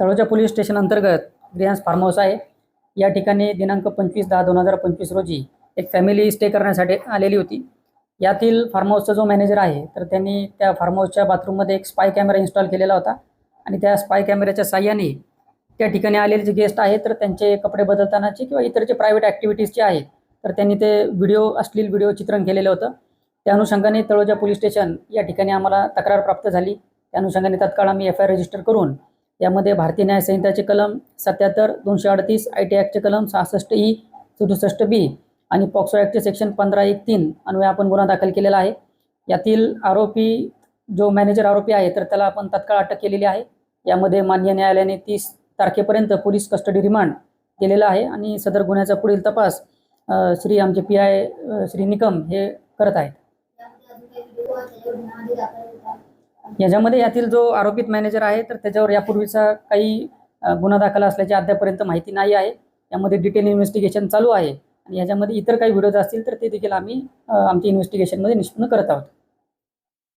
Taloja police station अंतर्गत ग्रीहांस form house आहे। या ठिकाणी दिनांक 25/10/2025 रोजी एक फॅमिली स्टे करण्यासाठी आलेली होती। यातील फार्म हाऊसचा जो मॅनेजर आहे तर त्यांनी त्या फार्म हाऊसच्या बाथरूममध्ये एक स्पाय कॅमेरा इन्स्टॉल केलेला होता आणि त्या स्पाय कॅमेऱ्याच्या साहाय्याने त्या ठिकाणी आलेले जे गेस्ट आहेत तर त्यांचे कपडे बदलतानाचे किंवा इतर जे प्रायव्हेट ॲक्टिव्हिटीज जे आहेत तर त्यांनी ते अश्लील व्हिडिओ चित्रण केलेलं होतं। त्या अनुषंगाने तळोजा पोलीस स्टेशन या ठिकाणी आम्हाला तक्रार प्राप्त झाली। त्या अनुषंगाने तात्काळ आम्ही FIR रजिस्टर करून यामध्ये भारतीय न्याय संहिताचे कलम 77, 238, IT ॲक्टचे कलम 66E, 67B आणि पॉक्सो ॲक्टचे सेक्शन 15(1)(3) अन्वये आपण गुन्हा दाखल केलेला आहे। यातील आरोपी जो मॅनेजर आरोपी आहे तर त्याला आपण तात्काळ अटक केलेली आहे। यामध्ये माननीय न्यायालयाने 30 तारखेपर्यंत पोलीस कस्टडी रिमांड दिलेला आहे आणि सदर गुन्ह्याचा पुढील तपास श्री आमचे PI श्री निकम हे करत आहेत। याच्यामध्ये यातील जो आरोपित मॅनेजर आहे तर त्याच्यावर यापूर्वीचा काही गुन्हा दाखल असल्याची अद्यापर्यंत माहिती नाही आहे। यामध्ये डिटेल इन्व्हेस्टिगेशन चालू आहे आणि याच्यामध्ये इतर काही व्हिडिओज असतील तर ते देखील आम्ही आमच्या इन्व्हेस्टिगेशनमध्ये निष्पन्न करत आहोत।